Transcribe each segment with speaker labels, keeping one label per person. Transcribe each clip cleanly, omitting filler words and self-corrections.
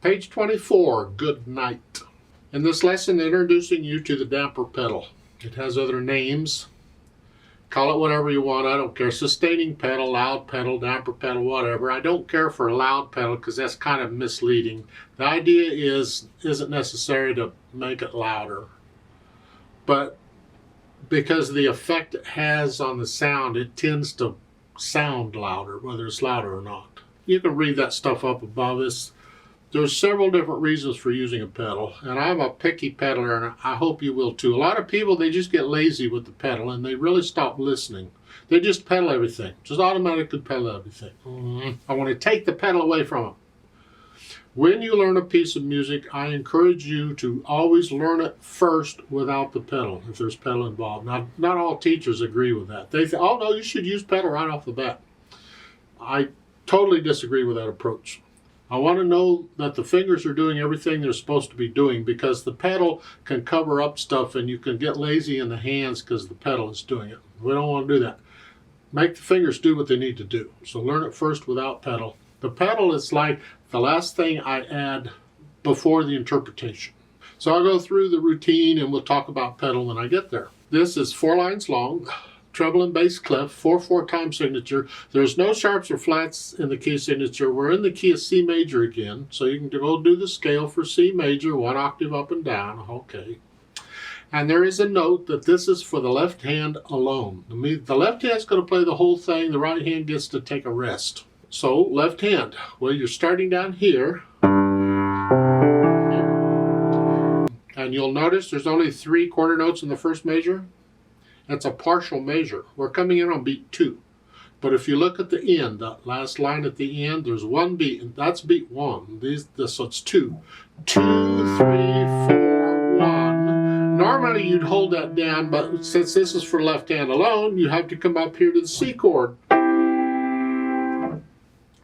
Speaker 1: Page 24, good night. In this lesson, introducing you to the damper pedal. It has other names. Call it whatever you want, I don't care. Sustaining pedal, loud pedal, damper pedal, whatever. I don't care for a loud pedal because that's kind of misleading. The idea isn't necessary to make it louder. But because of the effect it has on the sound, it tends to sound louder, whether it's louder or not. You can read that stuff up above this. There's several different reasons for using a pedal, and I'm a picky peddler, and I hope you will too. A lot of people, they just get lazy with the pedal, and they really stop listening. They just pedal everything, just automatically pedal everything. I want to take the pedal away from them. When you learn a piece of music, I encourage you to always learn it first without the pedal, if there's pedal involved. Now, not all teachers agree with that. They say, oh no, you should use pedal right off the bat. I totally disagree with that approach. I want to know that the fingers are doing everything they're supposed to be doing, because the pedal can cover up stuff and you can get lazy in the hands because the pedal is doing it. We don't want to do that. Make the fingers do what they need to do. So learn it first without pedal. The pedal is like the last thing I add before the interpretation. So I'll go through the routine and we'll talk about pedal when I get there. This is 4 lines long. Treble and bass clef, 4/4 time signature. There's no sharps or flats in the key signature. We're in the key of C major again, so you can go do the scale for C major, 1 octave up and down. Okay. And there is a note that this is for the left hand alone. The left hand's going to play the whole thing. The right hand gets to take a rest. So left hand. Well, you're starting down here. And you'll notice there's only 3 quarter notes in the first measure. That's a partial measure. We're coming in on beat 2. But if you look at the end, that last line at the end, there's 1 beat, and that's beat 1. So it's 2. 2, 3, 4, 1. Normally you'd hold that down, but since this is for left hand alone, you have to come up here to the C chord.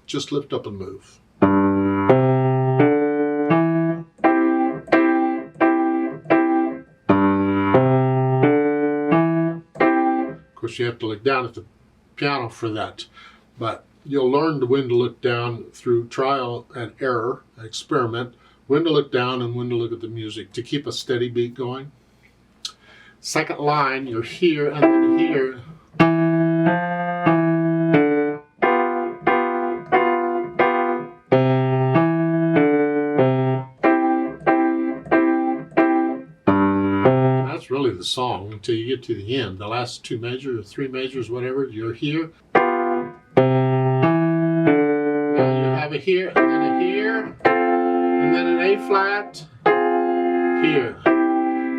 Speaker 1: Just lift up and move. Of course, you have to look down at the piano for that, but you'll learn when to look down through trial and error, experiment, when to look down and when to look at the music to keep a steady beat going. Second line, you're here and then here. Really the song until you get to the end. The last 2 measures or 3 measures, whatever, you're here. Now you have a here and then a here and then an A flat here.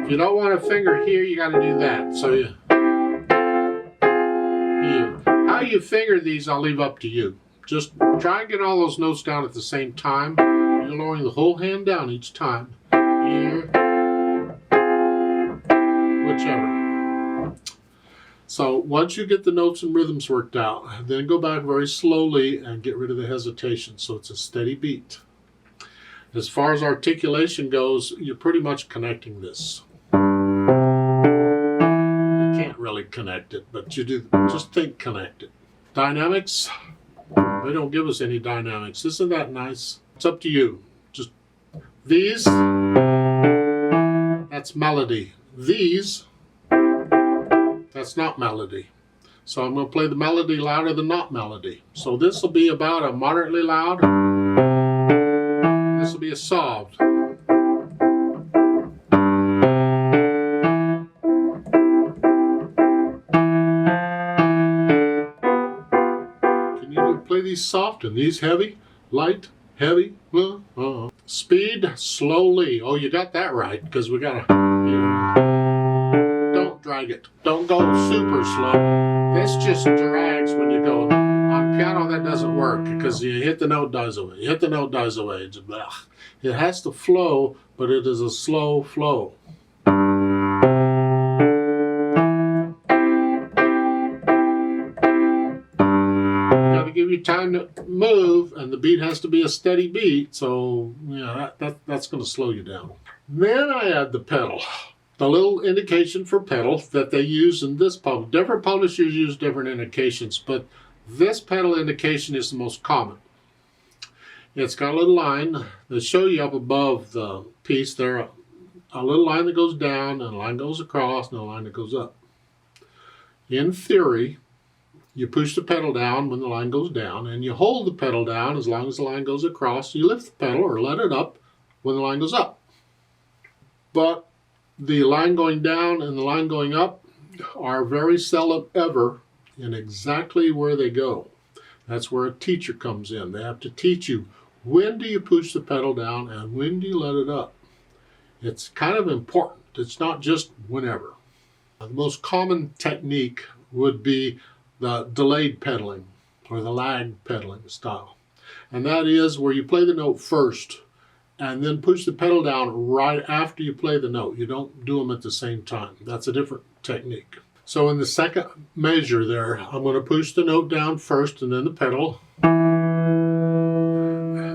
Speaker 1: If you don't want a finger here, you got to do that. So you here. How you finger these, I'll leave up to you. Just try and get all those notes down at the same time. You're lowering the whole hand down each time. Here. Whichever. So once you get the notes and rhythms worked out, then go back very slowly and get rid of the hesitation so it's a steady beat. As far as articulation goes, you're pretty much connecting this. You can't really connect it, but you do. Just think connect it. Dynamics, they don't give us any dynamics. Isn't that nice? It's up to you. Just these, that's melody. These, that's not melody. So I'm going to play the melody louder than not melody. So this will be about a moderately loud. This will be a soft. Can you play these soft and these heavy, light, heavy? Speed, slowly. Oh, you got that right, because we got to... Don't drag it. Don't go super slow. This just drags when you go. On piano, that doesn't work because you hit the note, dies away. You hit the note, dies away. It's blah. It has to flow, but it is a slow flow. Got to give you time to move, and the beat has to be a steady beat. So yeah, that's going to slow you down. Then I add the pedal. The little indication for pedal that they use in this public. Different publishers use different indications, but this pedal indication is the most common. It's got a little line that show you up above the piece there, a little line that goes down and a line goes across and a line that goes up. In theory, you push the pedal down when the line goes down, and you hold the pedal down as long as the line goes across. You lift the pedal or let it up when the line goes up. But the line going down and the line going up are very seldom ever in exactly where they go. That's where a teacher comes in. They have to teach you, when do you push the pedal down and when do you let it up? It's kind of important. It's not just whenever. The most common technique would be the delayed pedaling or the lag pedaling style. And that is where you play the note first and then push the pedal down right after you play the note. You don't do them at the same time. That's a different technique. So in the second measure there, I'm going to push the note down first and then the pedal.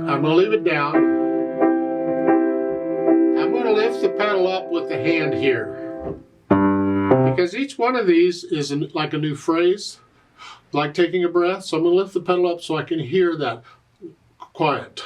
Speaker 1: I'm going to leave it down. I'm going to lift the pedal up with the hand here. Because each one of these is like a new phrase, like taking a breath. So I'm going to lift the pedal up so I can hear that quiet.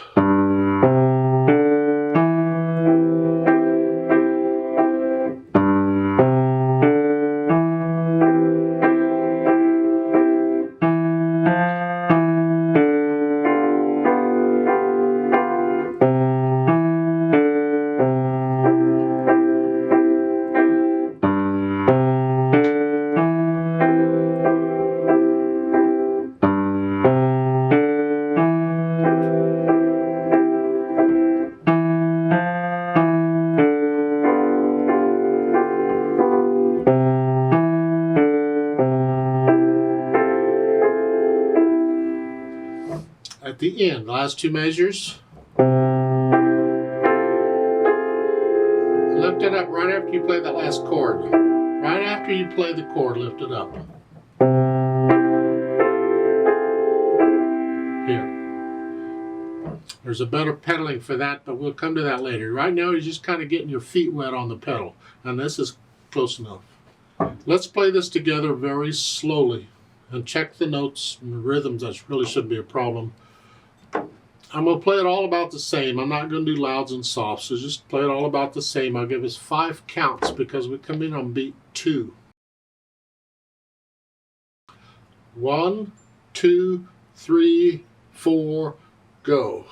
Speaker 1: At the end, the last two measures, lift it up right after you play that last chord. Right after you play the chord, lift it up. Here. There's a better pedaling for that, but we'll come to that later. Right now, you're just kind of getting your feet wet on the pedal, and this is close enough. Let's play this together very slowly and check the notes and the rhythms. That really shouldn't be a problem. I'm going to play it all about the same. I'm not going to do louds and softs, so just play it all about the same. I'll give us 5 counts because we come in on beat 2. 1, 2, 3, 4, go.